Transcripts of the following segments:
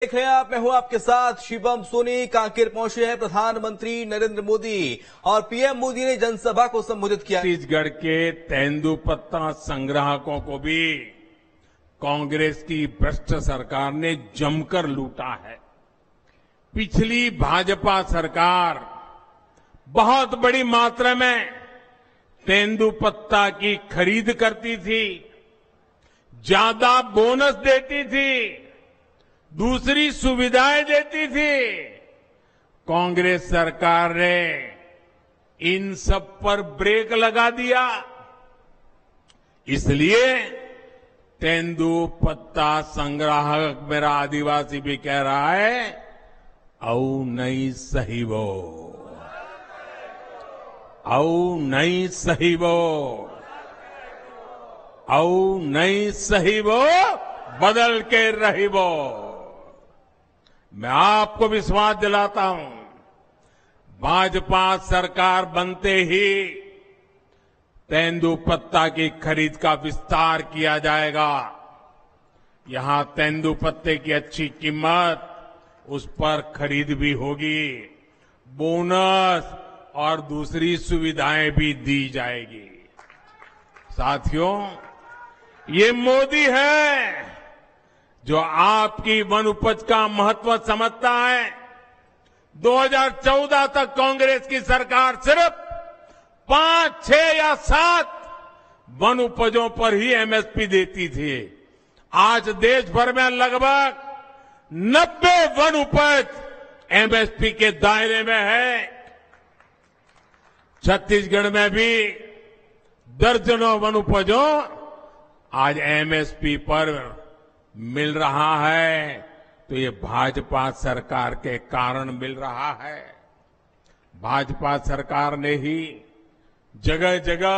देख रहे हैं आप, मैं हूं आपके साथ शिवम सोनी। कांकेर पहुंचे हैं प्रधानमंत्री नरेंद्र मोदी और पीएम मोदी ने जनसभा को संबोधित किया। छत्तीसगढ़ के तेंदुपत्ता संग्राहकों को भी कांग्रेस की भ्रष्ट सरकार ने जमकर लूटा है। पिछली भाजपा सरकार बहुत बड़ी मात्रा में तेंदुपत्ता की खरीद करती थी, ज्यादा बोनस देती थी, दूसरी सुविधाएं देती थी। कांग्रेस सरकार ने इन सब पर ब्रेक लगा दिया। इसलिए तेंदुपत्ता संग्राहक मेरा आदिवासी भी कह रहा है, औ नहीं सही वो, औ नहीं सही वो, औ नहीं सही वो, बदल के रही वो। मैं आपको विश्वास दिलाता हूं, भाजपा सरकार बनते ही तेंदुपत्ता की खरीद का विस्तार किया जाएगा। यहां तेंदुपत्ते की अच्छी कीमत, उस पर खरीद भी होगी, बोनस और दूसरी सुविधाएं भी दी जाएगी। साथियों, ये मोदी है जो आपकी वन उपज का महत्व समझता है। 2014 तक कांग्रेस की सरकार सिर्फ 5, 6 या 7 वन उपजों पर ही एमएसपी देती थी। आज देश भर में लगभग 90 वन उपज एमएसपी के दायरे में है। छत्तीसगढ़ में भी दर्जनों वन उपजों आज एमएसपी पर मिल रहा है, तो ये भाजपा सरकार के कारण मिल रहा है। भाजपा सरकार ने ही जगह जगह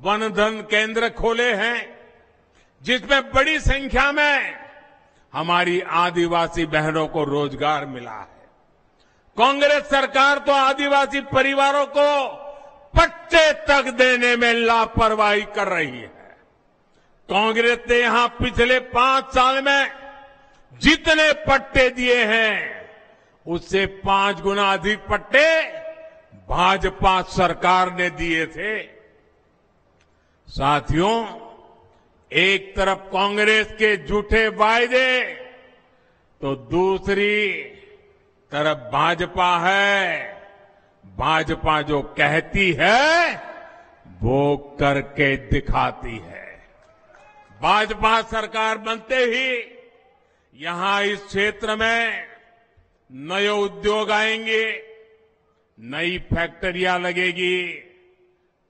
वन धन केंद्र खोले हैं, जिसमें बड़ी संख्या में हमारी आदिवासी बहनों को रोजगार मिला है। कांग्रेस सरकार तो आदिवासी परिवारों को पट्टे तक देने में लापरवाही कर रही है। कांग्रेस ने यहां पिछले 5 साल में जितने पट्टे दिए हैं, उससे 5 गुना अधिक पट्टे भाजपा सरकार ने दिए थे। साथियों, एक तरफ कांग्रेस के झूठे वायदे, तो दूसरी तरफ भाजपा है। भाजपा जो कहती है वो करके दिखाती है। भाजपा सरकार बनते ही यहां इस क्षेत्र में नए उद्योग आएंगे, नई फैक्ट्रियां लगेगी।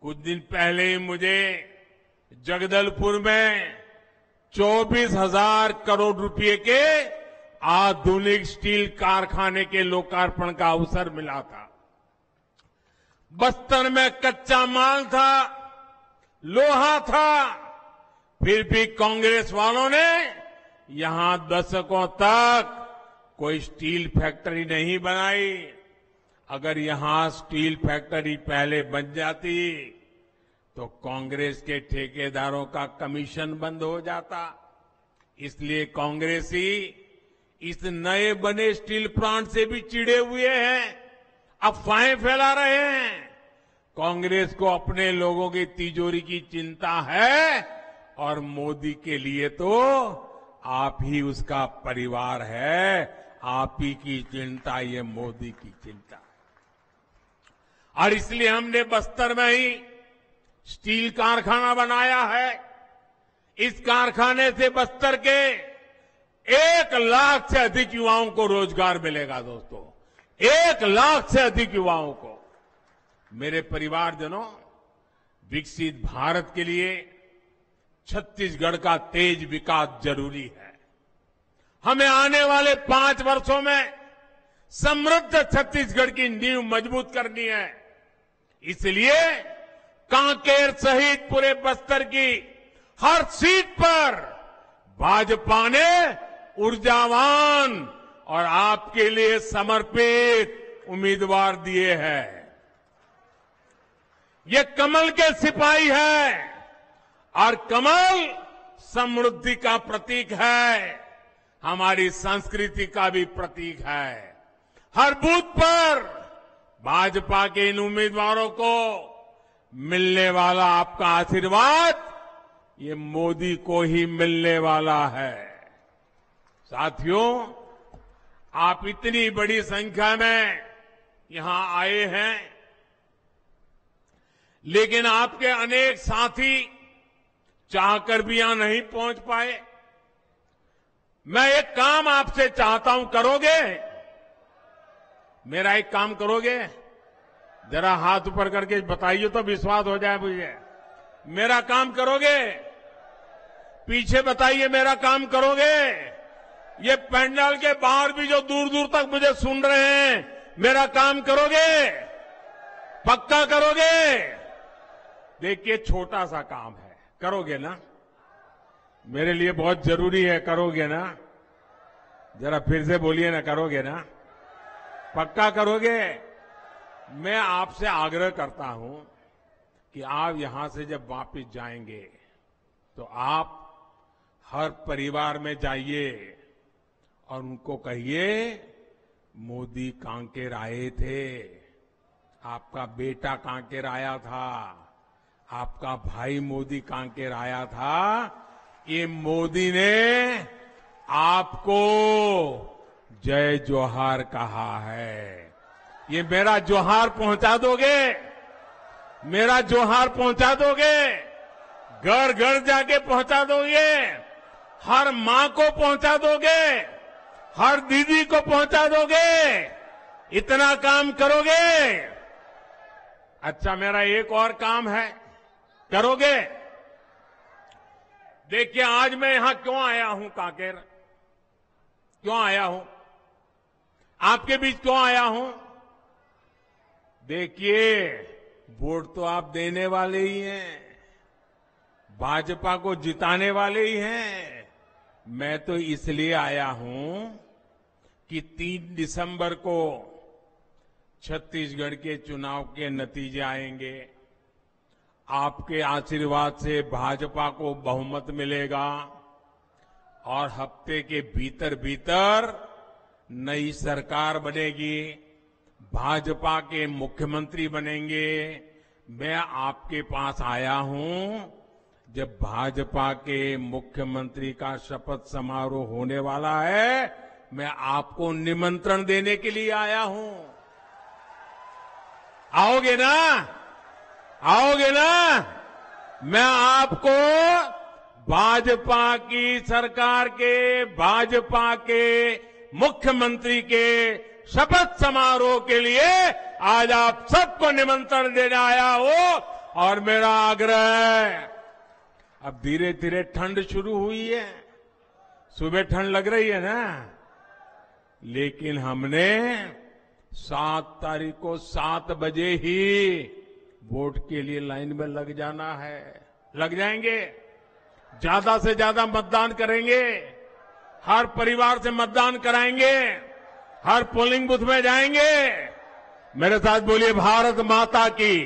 कुछ दिन पहले ही मुझे जगदलपुर में 24,000 करोड़ रुपए के आधुनिक स्टील कारखाने के लोकार्पण का अवसर मिला था। बस्तर में कच्चा माल था, लोहा था, फिर भी कांग्रेस वालों ने यहां दशकों तक कोई स्टील फैक्ट्री नहीं बनाई। अगर यहां स्टील फैक्ट्री पहले बन जाती तो कांग्रेस के ठेकेदारों का कमीशन बंद हो जाता। इसलिए कांग्रेसी इस नए बने स्टील प्लांट से भी चिढ़े हुए हैं, अफवाहें फैला रहे हैं। कांग्रेस को अपने लोगों की तिजोरी की चिंता है और मोदी के लिए तो आप ही उसका परिवार है। आप ही की चिंता ये मोदी की चिंता है। और इसलिए हमने बस्तर में ही स्टील कारखाना बनाया है। इस कारखाने से बस्तर के 1 लाख से अधिक युवाओं को रोजगार मिलेगा। दोस्तों, 1 लाख से अधिक युवाओं को। मेरे परिवारजनों, विकसित भारत के लिए छत्तीसगढ़ का तेज विकास जरूरी है। हमें आने वाले 5 वर्षों में समृद्ध छत्तीसगढ़ की नींव मजबूत करनी है। इसलिए कांकेर सहित पूरे बस्तर की हर सीट पर भाजपा ने ऊर्जावान और आपके लिए समर्पित उम्मीदवार दिए हैं। ये कमल के सिपाही है और कमल समृद्धि का प्रतीक है। हमारी संस्कृति का भी प्रतीक है। हर बूथ पर भाजपा के इन उम्मीदवारों को मिलने वाला आपका आशीर्वाद ये मोदी को ही मिलने वाला है। साथियों, आप इतनी बड़ी संख्या में यहां आए हैं, लेकिन आपके अनेक साथी चाहकर भी यहां नहीं पहुंच पाए। मैं एक काम आपसे चाहता हूं, करोगे? मेरा एक काम करोगे? जरा हाथ ऊपर करके बताइए तो विश्वास हो जाए मुझे। मेरा काम करोगे? पीछे बताइए, मेरा काम करोगे? ये पंडाल के बाहर भी जो दूर दूर तक मुझे सुन रहे हैं, मेरा काम करोगे? पक्का करोगे? देखिए, छोटा सा काम है, करोगे ना? मेरे लिए बहुत जरूरी है, करोगे ना? जरा फिर से बोलिए ना, करोगे ना? पक्का करोगे? मैं आपसे आग्रह करता हूं कि आप यहां से जब वापस जाएंगे तो आप हर परिवार में जाइए और उनको कहिए, मोदी कांकेर आए थे, आपका बेटा कांकेर आया था, आपका भाई मोदी कांकेर आया था। ये मोदी ने आपको जय जोहार कहा है। ये मेरा जोहार पहुंचा दोगे? मेरा जोहार पहुंचा दोगे? घर घर जाके पहुंचा दोगे? हर मां को पहुंचा दोगे? हर दीदी को पहुंचा दोगे? इतना काम करोगे? अच्छा, मेरा एक और काम है, करोगे? देखिए, आज मैं यहां क्यों आया हूं कांकेर? क्यों आया हूं? आपके बीच क्यों आया हूं? देखिए, वोट तो आप देने वाले ही हैं, भाजपा को जिताने वाले ही हैं। मैं तो इसलिए आया हूं कि 3 दिसंबर को छत्तीसगढ़ के चुनाव के नतीजे आएंगे। आपके आशीर्वाद से भाजपा को बहुमत मिलेगा और हफ्ते के भीतर भीतर नई सरकार बनेगी, भाजपा के मुख्यमंत्री बनेंगे। मैं आपके पास आया हूं, जब भाजपा के मुख्यमंत्री का शपथ समारोह होने वाला है, मैं आपको निमंत्रण देने के लिए आया हूं। आओगे ना? आओगे ना? मैं आपको भाजपा की सरकार के, भाजपा के मुख्यमंत्री के शपथ समारोह के लिए आज आप सबको निमंत्रण देने आया हूं। और मेरा आग्रह है, अब धीरे धीरे ठंड शुरू हुई है, सुबह ठंड लग रही है ना, लेकिन हमने 7 तारीख को 7 बजे ही वोट के लिए लाइन में लग जाना है। लग जाएंगे, ज्यादा से ज्यादा मतदान करेंगे, हर परिवार से मतदान कराएंगे, हर पोलिंग बूथ में जाएंगे। मेरे साथ बोलिए, भारत माता की,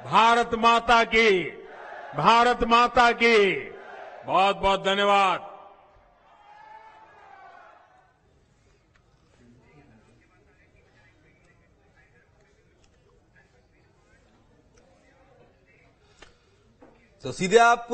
भारत माता की, भारत माता की। बहुत बहुत धन्यवाद। तो सीधे आप